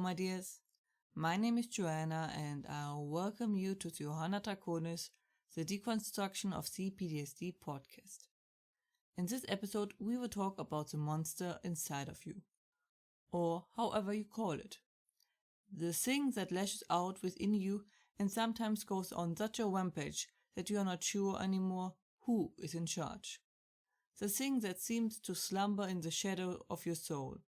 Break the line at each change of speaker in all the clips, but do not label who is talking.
my dears. My name is Joanna and I'll welcome you to Johanna Draconis, the Deconstruction of C-PTSD podcast. In this episode, we will talk about the monster inside of you, or however you call it. The thing that lashes out within you and sometimes goes on such a rampage that you are not sure anymore who is in charge. The thing that seems to slumber in the shadow of your soul.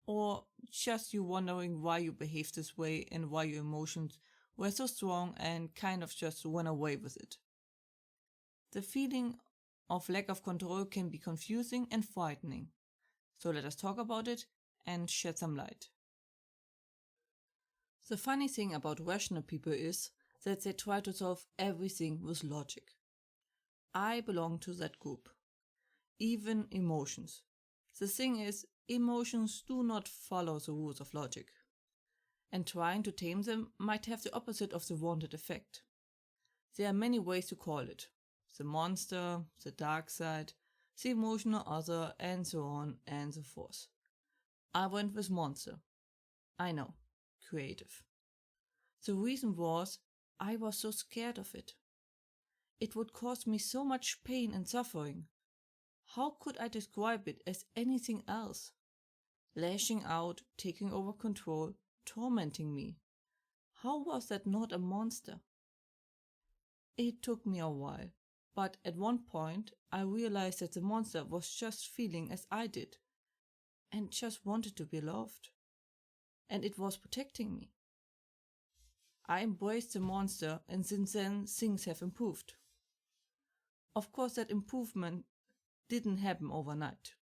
Or just you wondering why you behave this way and why your emotions were so strong and kind of just run away with it. The feeling of lack of control can be confusing and frightening. So let us talk about it and shed some light. The funny thing about rational people is that they try to solve everything with logic. I belong to that group. Even emotions. The thing is, emotions do not follow the rules of logic, and trying to tame them might have the opposite of the wanted effect. There are many ways to call it: the monster, the dark side, the emotional other, and so on and so forth. I went with monster. I know, creative. The reason was I was so scared of it. It would cause me so much pain and suffering. How could I describe it as anything else? Lashing out, taking over control, tormenting me. How was that not a monster? It took me a while, but at one point I realized that the monster was just feeling as I did, and just wanted to be loved. And it was protecting me. I embraced the monster, and since then things have improved. Of course, that improvement didn't happen overnight.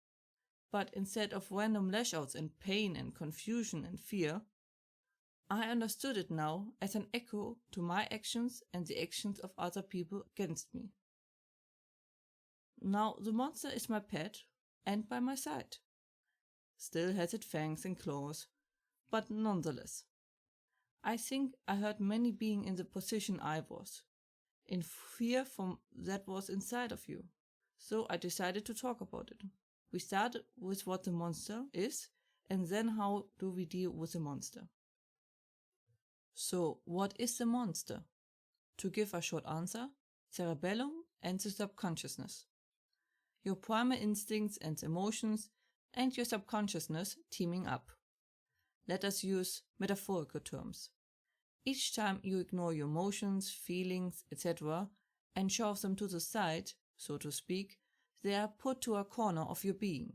But instead of random lashouts and pain and confusion and fear, I understood it now as an echo to my actions and the actions of other people against me. Now the monster is my pet and by my side. Still has its fangs and claws, but nonetheless. I think I heard many being in the position I was, in fear from that was inside of you. So I decided to talk about it. We started with what the monster is, and then how do we deal with the monster. So, what is the monster? To give a short answer, cerebellum and the subconsciousness. Your primal instincts and emotions and your subconsciousness teaming up. Let us use metaphorical terms. Each time you ignore your emotions, feelings, etc. and shove them to the side, so to speak, they are put to a corner of your being.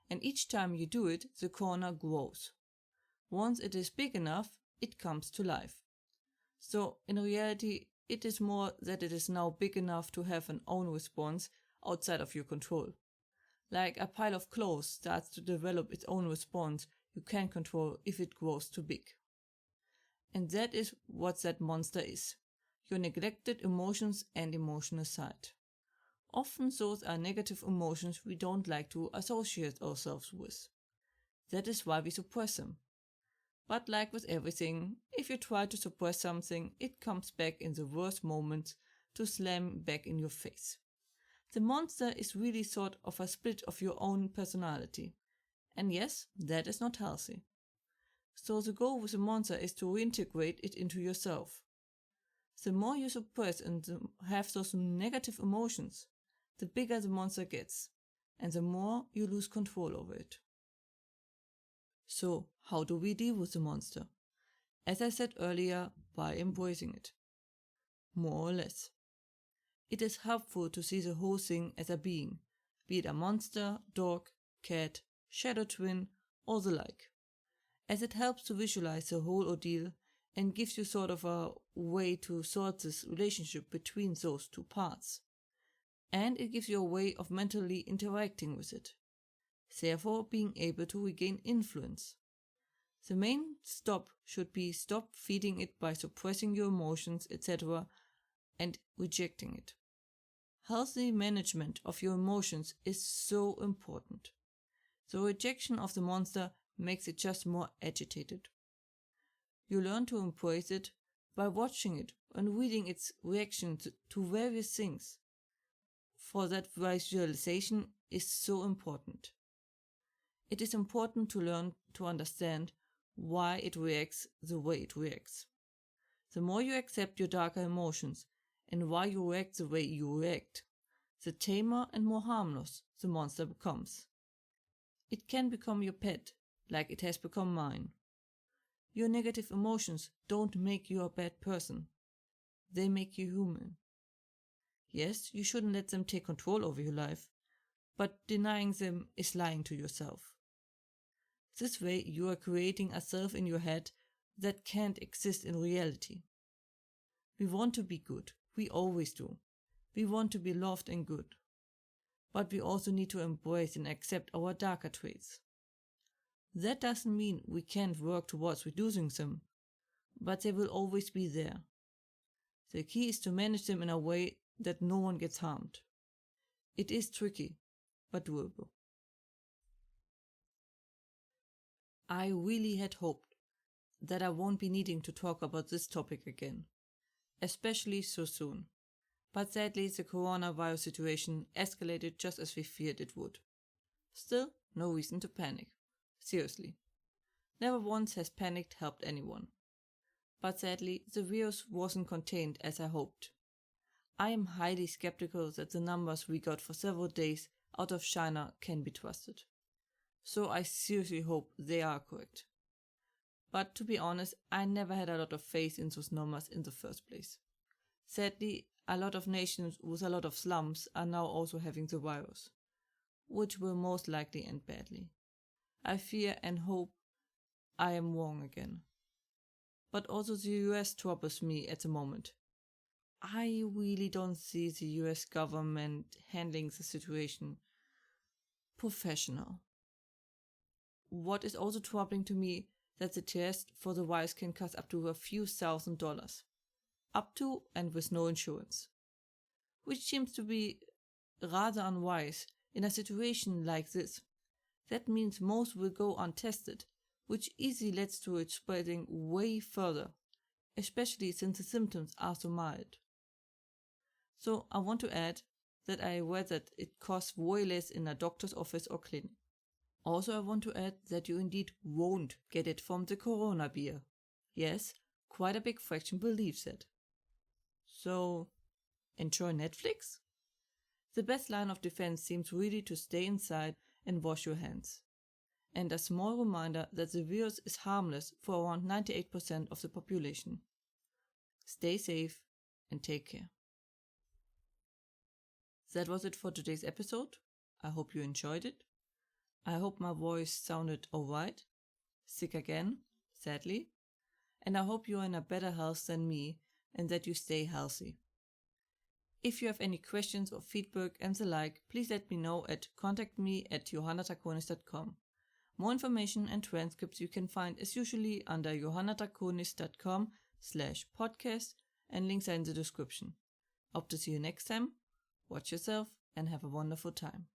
And each time you do it, the corner grows. Once it is big enough, it comes to life. So, in reality, it is more that it is now big enough to have an own response outside of your control. Like a pile of clothes starts to develop its own response you can control if it grows too big. And that is what that monster is. Your neglected emotions and emotional side. Often those are negative emotions we don't like to associate ourselves with. That is why we suppress them. But like with everything, if you try to suppress something, it comes back in the worst moments to slam back in your face. The monster is really sort of a split of your own personality. And yes, that is not healthy. So the goal with the monster is to reintegrate it into yourself. The more you suppress and have those negative emotions, the bigger the monster gets, and the more you lose control over it. So, how do we deal with the monster? As I said earlier, by embracing it. More or less. It is helpful to see the whole thing as a being, be it a monster, dog, cat, shadow twin, or the like, as it helps to visualize the whole ordeal and gives you sort of a way to sort this relationship between those two parts. And it gives you a way of mentally interacting with it, therefore being able to regain influence. The main stop should be stop feeding it by suppressing your emotions, etc. and rejecting it. Healthy management of your emotions is so important. The rejection of the monster makes it just more agitated. You learn to embrace it by watching it and reading its reactions to various things. For that visualization is so important. It is important to learn to understand why it reacts the way it reacts. The more you accept your darker emotions and why you react the way you react, the tamer and more harmless the monster becomes. It can become your pet, like it has become mine. Your negative emotions don't make you a bad person. They make you human. Yes, you shouldn't let them take control over your life, but denying them is lying to yourself. This way you are creating a self in your head that can't exist in reality. We want to be good, we always do. We want to be loved and good. But we also need to embrace and accept our darker traits. That doesn't mean we can't work towards reducing them, but they will always be there. The key is to manage them in a way that no one gets harmed. It is tricky, but doable. I really had hoped that I won't be needing to talk about this topic again, especially so soon. But sadly, the coronavirus situation escalated just as we feared it would. Still, no reason to panic. Seriously. Never once has panic helped anyone. But sadly, the virus wasn't contained as I hoped. I am highly skeptical that the numbers we got for several days out of China can be trusted. So I seriously hope they are correct. But to be honest, I never had a lot of faith in those numbers in the first place. Sadly, a lot of nations with a lot of slums are now also having the virus, which will most likely end badly. I fear and hope I am wrong again. But also the US troubles me at the moment. I really don't see the US government handling the situation professional. What is also troubling to me that the test for the virus can cost up to a few $1,000s. Up to and with no insurance. Which seems to be rather unwise in a situation like this. That means most will go untested, which easily leads to it spreading way further, especially since the symptoms are so mild. So I want to add that I read that it costs way less in a doctor's office or clinic. Also I want to add that you indeed won't get it from the Corona beer. Yes, quite a big fraction believes that. So, enjoy Netflix? The best line of defense seems really to stay inside and wash your hands. And a small reminder that the virus is harmless for around 98% of the population. Stay safe and take care. That was it for today's episode. I hope you enjoyed it. I hope my voice sounded alright. Sick again, sadly. And I hope you are in a better health than me and that you stay healthy. If you have any questions or feedback and the like, please let me know at contactme@johannatakonis.com. More information and transcripts you can find as usually under johannatakonis.com/podcast and links are in the description. Hope to see you next time. Watch yourself and have a wonderful time.